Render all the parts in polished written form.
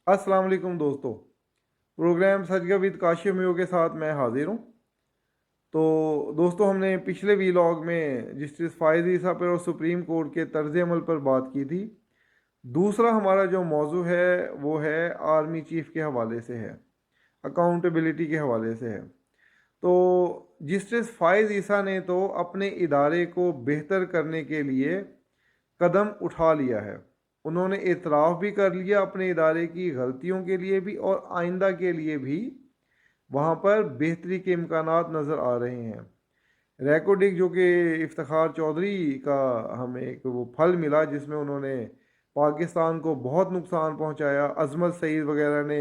अस्सलाम वालेकुम दोस्तों। प्रोग्राम सच का विद काशिमियों के साथ मैं हाजिर हूँ। तो दोस्तों, हमने पिछले वीलॉग में जस्टिस फायद ईसा पर और सुप्रीम कोर्ट के तर्ज अमल पर बात की थी। दूसरा हमारा जो मौजू है वो है आर्मी चीफ के हवाले से है, अकाउंटेबिलिटी के हवाले से है। तो जस्टिस फायद ईसा ने तो अपने इदारे को बेहतर करने के लिए कदम उठा लिया है। उन्होंने एतराफ़ भी कर लिया अपने इदारे की गलतियों के लिए भी, और आइंदा के लिए भी वहाँ पर बेहतरी के इम्कानात नज़र आ रहे हैं। रैकोडिक जो कि इफ्तिखार चौधरी का हमें एक वो फल मिला जिसमें उन्होंने पाकिस्तान को बहुत नुकसान पहुंचाया। अजमत सईद वगैरह ने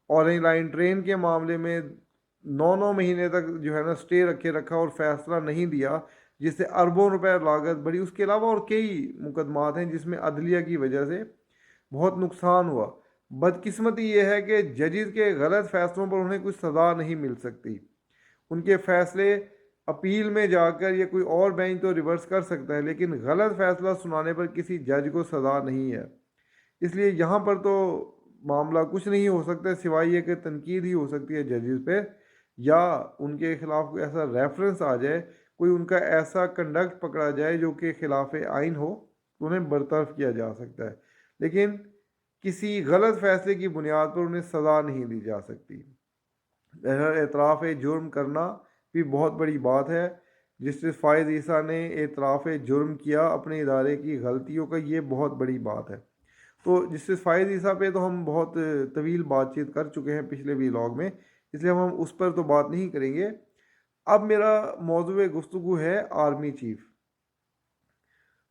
ऑरेंज लाइन ट्रेन के मामले में 9 महीने तक जो है ना स्टे रखे रखा और फैसला नहीं दिया, जिससे अरबों रुपए लागत बढ़ी। उसके अलावा और कई मुकदमात हैं जिसमें अदलिया की वजह से बहुत नुकसान हुआ। बदकिस्मती ये है कि जजेस के गलत फैसलों पर उन्हें कुछ सज़ा नहीं मिल सकती। उनके फैसले अपील में जाकर या कोई और बेंच तो रिवर्स कर सकता है, लेकिन गलत फैसला सुनाने पर किसी जज को सज़ा नहीं है। इसलिए यहाँ पर तो मामला कुछ नहीं हो सकता सिवाय ये कि तनकीद ही हो सकती है जजेस पे, या उनके खिलाफ कोई ऐसा रेफरेंस आ जाए, कोई उनका ऐसा कंडक्ट पकड़ा जाए जो कि खिलाफ आइन हो, तो उन्हें बरतरफ किया जा सकता है। लेकिन किसी गलत फैसले की बुनियाद पर उन्हें सज़ा नहीं दी जा सकती। एतराफ़ जुर्म करना भी बहुत बड़ी बात है। जस्टिस फ़ायद ईसा ने एतराफ़ जुर्म किया अपने इदारे की गलतियों का, ये बहुत बड़ी बात है। तो जस्टिस फ़ायद ईसा पे तो हम बहुत तवील बातचीत कर चुके हैं पिछले वीलॉग में, इसलिए हम उस पर तो बात नहीं करेंगे। अब मेरा मौजूद गुफ्तगू है आर्मी चीफ।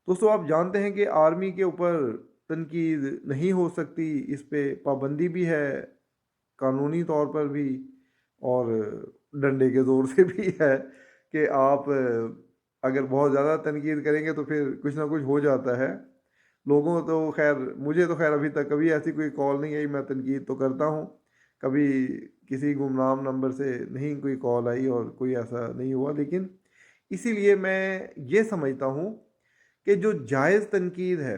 दोस्तों, आप जानते हैं कि आर्मी के ऊपर तनकीद नहीं हो सकती, इस पे पाबंदी भी है कानूनी तौर पर भी, और डंडे के ज़ोर से भी है कि आप अगर बहुत ज़्यादा तनकीद करेंगे तो फिर कुछ ना कुछ हो जाता है। लोगों तो खैर, मुझे तो खैर अभी तक कभी ऐसी कोई कॉल नहीं आई। मैं तनकीद तो करता हूँ, कभी किसी गुमनाम नंबर से नहीं कोई कॉल आई और कोई ऐसा नहीं हुआ। लेकिन इसीलिए मैं ये समझता हूँ कि जो जायज़ तनकीद है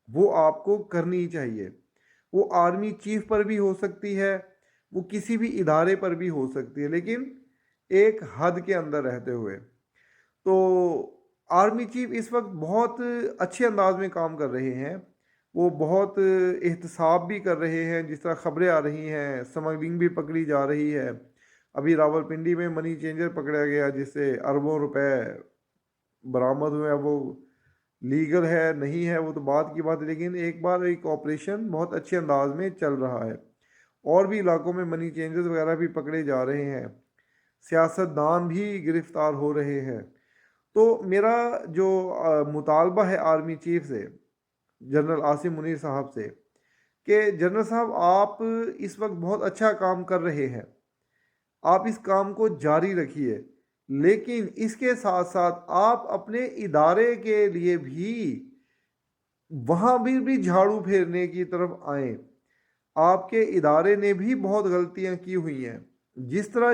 वो आपको करनी चाहिए। वो आर्मी चीफ पर भी हो सकती है, वो किसी भी इदारे पर भी हो सकती है, लेकिन एक हद के अंदर रहते हुए। तो आर्मी चीफ इस वक्त बहुत अच्छे अंदाज में काम कर रहे हैं। वो बहुत एहतसाब भी कर रहे हैं, जिस तरह खबरें आ रही हैं, स्मगलिंग भी पकड़ी जा रही है। अभी रावलपिंडी में मनी चेंजर पकड़ा गया जिससे अरबों रुपए बरामद हुए। अब वो लीगल है नहीं है वो तो बात की बात है, लेकिन एक बार एक ऑपरेशन बहुत अच्छे अंदाज में चल रहा है। और भी इलाकों में मनी चेंजर्स वगैरह भी पकड़े जा रहे हैं, सियासतदान भी गिरफ्तार हो रहे हैं। तो मेरा जो मुतालबा है आर्मी चीफ से, जनरल आसिम मुनीर साहब से, कि जनरल साहब आप इस वक्त बहुत अच्छा काम कर रहे हैं, आप इस काम को जारी रखिए, लेकिन इसके साथ साथ आप अपने इदारे के लिए भी वहाँ भी झाड़ू फेरने की तरफ आएँ। आपके इदारे ने भी बहुत गलतियाँ की हुई हैं। जिस तरह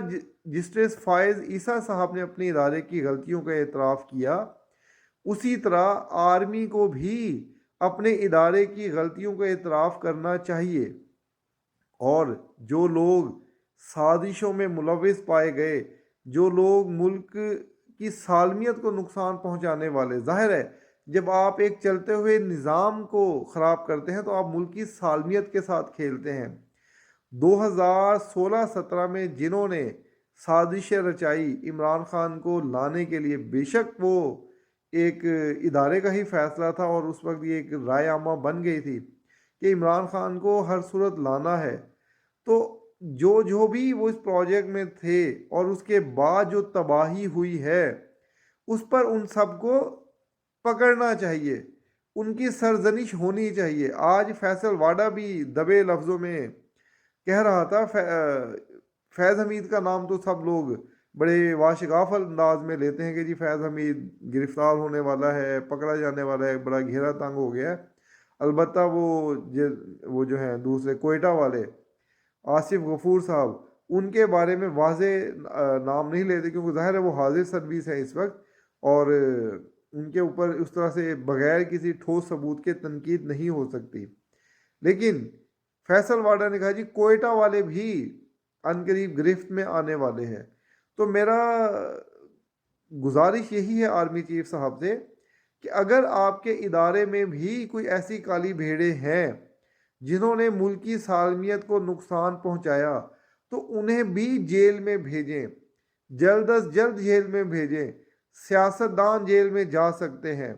जस्टिस फ़ायज़ ईसा साहब ने अपने इदारे की गलतियों का एतराफ़ किया, उसी तरह आर्मी को भी अपने इदारे की गलतियों का एतराफ़ करना चाहिए। और जो लोग साजिशों में मुलविस पाए गए, जो लोग मुल्क की सालमियत को नुकसान पहुंचाने वाले, जाहिर है जब आप एक चलते हुए निज़ाम को ख़राब करते हैं तो आप मुल्क की सालमियत के साथ खेलते हैं। 2016-17 में जिन्होंने साजिशें रचाई इमरान खान को लाने के लिए, बेशक वो एक इदारे का ही फैसला था और उस वक्त ये एक राय आमा बन गई थी कि इमरान खान को हर सूरत लाना है। तो जो जो भी वो इस प्रोजेक्ट में थे और उसके बाद जो तबाही हुई है, उस पर उन सबको पकड़ना चाहिए, उनकी सरजनिश होनी चाहिए। आज फैसल वाडा भी दबे लफ्ज़ों में कह रहा था, फैज़ हमीद का नाम तो सब लोग बड़े वाशगाफ अंदाज में लेते हैं कि जी फैज़ हमीद गिरफ़्तार होने वाला है, पकड़ा जाने वाला है, बड़ा घेरा तंग हो गया है। अलबत्ता वो जो हैं दूसरे कोयटा वाले आसिफ गफूर साहब, उनके बारे में वाज़े नाम नहीं लेते, क्योंकि ज़ाहिर है वो हाजिर सर्विस है इस वक्त, और उनके ऊपर उस तरह से बग़ैर किसी ठोस सबूत के तनकीद नहीं हो सकती। लेकिन फैसल वाडा ने कहा जी कोयटा वाले भी अनकरीब गिरफ्त में आने वाले हैं। तो मेरा गुजारिश यही है आर्मी चीफ साहब से कि अगर आपके इदारे में भी कोई ऐसी काली भेड़ें हैं जिन्होंने मुल्की सालमियत को नुकसान पहुंचाया, तो उन्हें भी जेल में भेजें, जल्द अज जल्द जेल में भेजें। सियासतदान जेल में जा सकते हैं,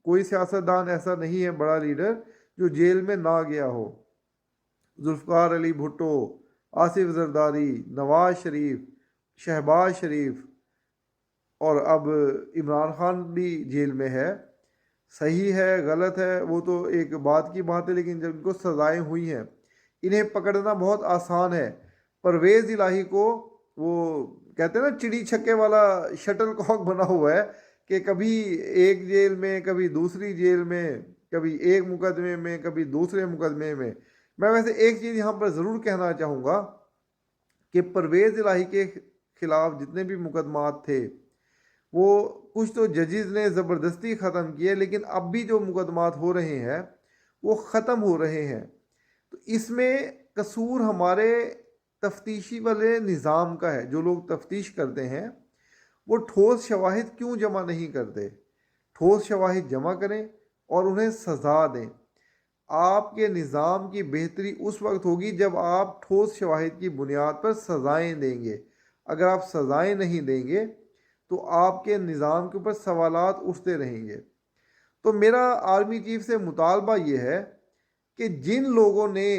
कोई सियासतदान ऐसा नहीं है बड़ा लीडर जो जेल में ना गया हो। जुल्फ़िकार अली भुट्टो, आसिफ जरदारी, नवाज शरीफ, शहबाज शरीफ और अब इमरान खान भी जेल में है। सही है गलत है वो तो एक बात की बात है, लेकिन जब इनको सज़ाएँ हुई हैं, इन्हें पकड़ना बहुत आसान है। परवेज़ इलाही को वो कहते हैं ना चिड़ी छक्के वाला शटल कॉक बना हुआ है कि कभी एक जेल में, कभी दूसरी जेल में, कभी एक मुकदमे में, कभी दूसरे मुकदमे में। मैं वैसे एक चीज़ यहाँ पर ज़रूर कहना चाहूँगा कि परवेज़ इलाही के ख़िलाफ़ जितने भी मुकदमात थे वो कुछ तो जजेस ने ज़बरदस्ती ख़त्म किए, लेकिन अब भी जो मुकदमात हो रहे हैं वो ख़त्म हो रहे हैं। तो इसमें कसूर हमारे तफ्तीशी वाले निज़ाम का है। जो लोग तफ्तीश करते हैं वो ठोस शवाहिद क्यों जमा नहीं करते? ठोस शवाहिद जमा करें और उन्हें सज़ा दें। आपके निज़ाम की बेहतरी उस वक्त होगी जब आप ठोस शवाहिद की बुनियाद पर सज़ाएँ देंगे। अगर आप सज़ाएँ नहीं देंगे तो आपके निज़ाम के ऊपर सवालात उठते रहेंगे। तो मेरा आर्मी चीफ से मुतालबा ये है कि जिन लोगों ने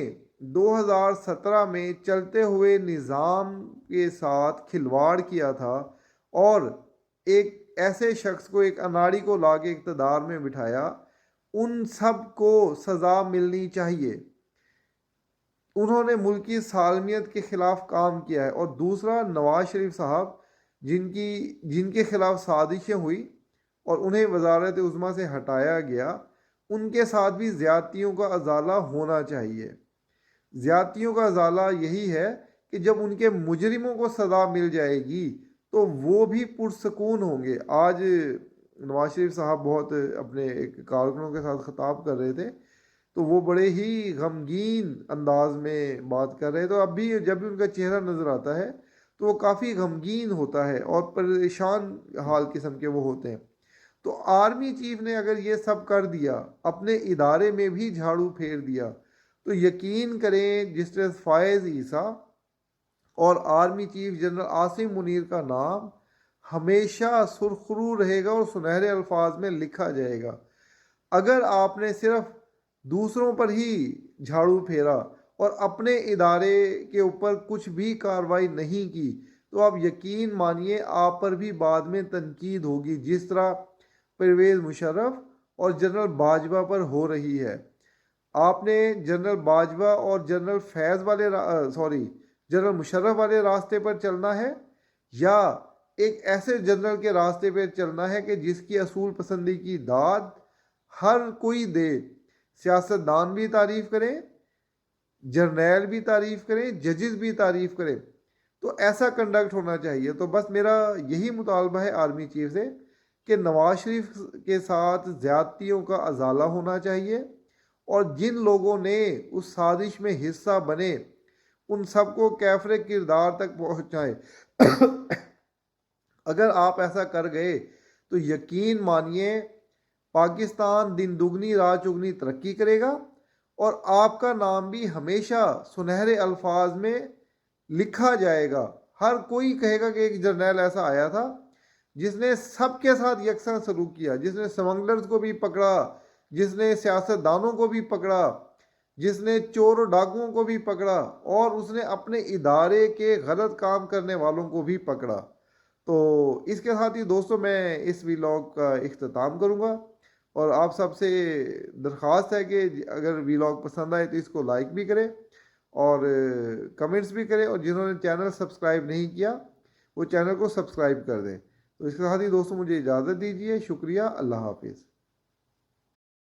2017 में चलते हुए निज़ाम के साथ खिलवाड़ किया था और एक ऐसे शख्स को, एक अनाड़ी को लाके इक़्तिदार में बिठाया, उन सब को सज़ा मिलनी चाहिए। उन्होंने मुल्की सालमियत के ख़िलाफ़ काम किया है। और दूसरा, नवाज शरीफ साहब जिनके ख़िलाफ़ साजिशें हुई और उन्हें वज़ारत उज़्मा से हटाया गया, उनके साथ भी ज़्यादतियों का अज़ाला होना चाहिए। ज़्यादतियों का अज़ाला यही है कि जब उनके मुजरिमों को सज़ा मिल जाएगी तो वो भी पुरसकून होंगे। आज नवाज शरीफ साहब बहुत अपने एक कारकुनों के साथ ख़िताब कर रहे थे, तो वो बड़े ही गमगीन अंदाज में बात कर रहे हैं। तो अब भी जब भी उनका चेहरा नज़र आता है तो वो काफ़ी गमगीन होता है और परेशान हाल किस्म के वो होते हैं। तो आर्मी चीफ ने अगर ये सब कर दिया, अपने इदारे में भी झाड़ू फेर दिया, तो यकीन करें जस्टिस फायज़ ईसा और army chief general Asim Munir का नाम हमेशा सुरखरू रहेगा और सुनहरे अल्फाज में लिखा जाएगा। अगर आपने सिर्फ दूसरों पर ही झाड़ू फेरा और अपने इदारे के ऊपर कुछ भी कार्रवाई नहीं की, तो आप यकीन मानिए आप पर भी बाद में तनकीद होगी, जिस तरह परवेज़ मुशर्रफ और जनरल बाजवा पर हो रही है। आपने जनरल बाजवा और जनरल फैज़ वाले जनरल मुशर्रफ वाले रास्ते पर चलना है या एक ऐसे जनरल के रास्ते पर चलना है कि जिसकी असूल पसंदी की दाद हर कोई दे। सियासतदान भी तारीफ़ करें, जर्नैल भी तारीफ़ करें, जजेस भी तारीफ़ करें। तो ऐसा कंडक्ट होना चाहिए। तो बस मेरा यही मुतालबा है आर्मी चीफ से कि नवाज शरीफ के साथ ज़्यादतियों का अजाला होना चाहिए और जिन लोगों ने उस साजिश में हिस्सा बने उन सबको कैफरे किरदार तक पहुँचाएँ। अगर आप ऐसा कर गए तो यकीन मानिए पाकिस्तान दिन दुगनी रात चुगनी तरक्की करेगा और आपका नाम भी हमेशा सुनहरे अल्फाज में लिखा जाएगा। हर कोई कहेगा कि एक जर्नैल ऐसा आया था जिसने सबके साथ यकसा सलूक किया, जिसने स्मगलर्स को भी पकड़ा, जिसने सियासतदानों को भी पकड़ा, जिसने चोर और डाकुओं को भी पकड़ा और उसने अपने इदारे के गलत काम करने वालों को भी पकड़ा। तो इसके साथ ही दोस्तों मैं इस वीलॉग का इख्तिताम करूँगा और आप सबसे दरख्वास्त है कि अगर वीलॉग पसंद आए तो इसको लाइक भी करें और कमेंट्स भी करें और जिन्होंने चैनल सब्सक्राइब नहीं किया वो चैनल को सब्सक्राइब कर दें। तो इसके साथ ही दोस्तों मुझे इजाज़त दीजिए। शुक्रिया। अल्लाह हाफिज़।